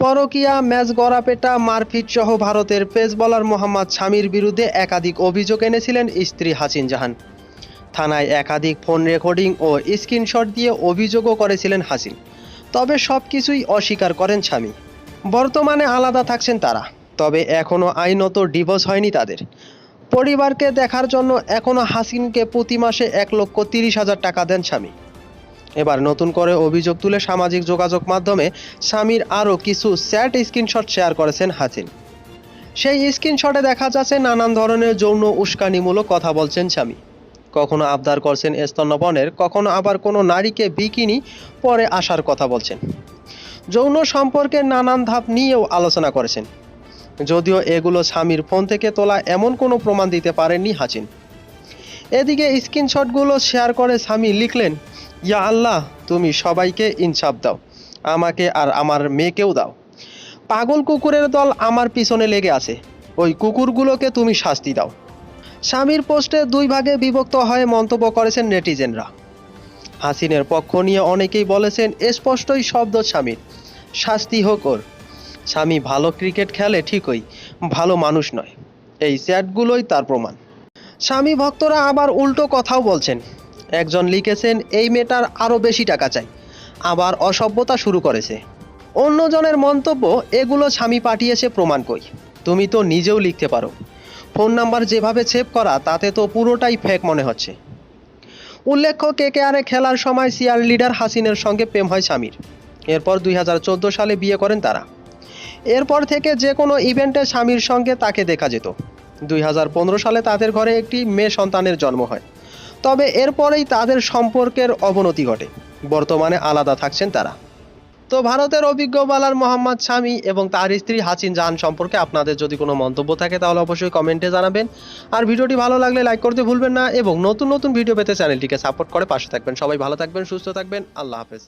পরকীয়া, ম্যাচ গড়াপেটা, মারপিট সহ ভারতের পেস বোলার মোহাম্মদ শামির বিরুদ্ধে একাধিক অভিযোগ এনেছিলেন স্ত্রী হাসিন জাহান। থানায় একাধিক ফোন রেকর্ডিং ও স্ক্রিনশট দিয়ে অভিযোগও করেছিলেন হাসিন, তবে সবকিছুই অস্বীকার করেন স্বামী। বর্তমানে আলাদা থাকছেন তারা, তবে এখনও আইনত ডিভোর্স হয়নি তাদের। পরিবারকে দেখার জন্য এখনও হাসিনকে প্রতি মাসে 1,30,000 টাকা দেন স্বামী। এবার নতুন করে অভিযোগ তুলে সামাজিক যোগাযোগ মাধ্যমে স্বামীর আরও কিছু চ্যাট স্ক্রিনশট শেয়ার করেছেন হাসিন। সেই স্ক্রিনশটে দেখা যাচ্ছে নানান ধরনের যৌন উস্কানিমূলক কথা বলছেন স্বামী। কখনো আবদার করছেন স্তন্যপানের, কখনো আবার কোনো নারীকে বিকিনি পরে আসার কথা বলছেন। যৌন সম্পর্কের নানান ধাপ নিয়েও আলোচনা করেছেন, যদিও এগুলো স্বামীর ফোন থেকে তোলা এমন কোনো প্রমাণ দিতে পারেননি হাসিন। এদিকে স্ক্রিনশটগুলো শেয়ার করে স্বামী লিখলেন, ইয়া আল্লাহ, তুমি সবাইকে ইনসাফ দাও, আমাকে আর আমার মেয়েকেও দাও। পাগল কুকুরের দল আমার পিছনে লেগে আছে, ওই কুকুরগুলোকে তুমি শাস্তি দাও। স্বামীর পোস্টে দুই ভাগে বিভক্ত হয়ে মন্তব্য করেছেন নেটিজেনরা। হাসিনের পক্ষ নিয়ে অনেকেই বলেছেন, স্পষ্টই শব্দ স্বামীর, শাস্তি হোক ওর। স্বামী ভালো ক্রিকেট খেলে ঠিকই, ভালো মানুষ নয়। এই চ্যাটগুলোই তার প্রমাণ। স্বামী ভক্তরা আবার উল্টো কথাও বলছেন। একজন লিখেছেন, এই মেয়েটার আরও বেশি টাকা চাই, আবার অসভ্যতা শুরু করেছে। অন্যজনের মন্তব্য, এগুলো স্বামী পাঠিয়েছে, প্রমাণ কই? তুমি তো নিজেও লিখতে পারো। ফোন নাম্বার যেভাবে সেভ করা, তাতে তো পুরোটাই ফেক মনে হচ্ছে। উল্লেখ্য, কেকেআরে খেলার সময় সিআর লিডার হাসিনের সঙ্গে প্রেম হয় স্বামীর। এরপর 2014 সালে বিয়ে করেন তারা। এরপর থেকে যে কোনো ইভেন্টে স্বামীর সঙ্গে তাকে দেখা যেত। 2015 সালে তাদের ঘরে একটি মেয়ে সন্তানের জন্ম হয়, তবে এরপরেই তাদের সম্পর্কের অবনতি ঘটে। বর্তমানে আলাদা থাকছেন তারা। তো ভারতের অভিজ্ঞ বোলার মোহাম্মদ শামি এবং তার স্ত্রী হাসিন জাহান সম্পর্কে আপনাদের যদি কোনো মন্তব্য থাকে তাহলে অবশ্যই কমেন্টে জানাবেন। আর ভিডিওটি ভালো লাগলে লাইক করতে ভুলবেন না এবং নতুন নতুন ভিডিও পেতে চ্যানেলটিকে সাপোর্ট করে পাশে থাকবেন। সবাই ভালো থাকবেন, সুস্থ থাকবেন। আল্লাহ হাফেজ।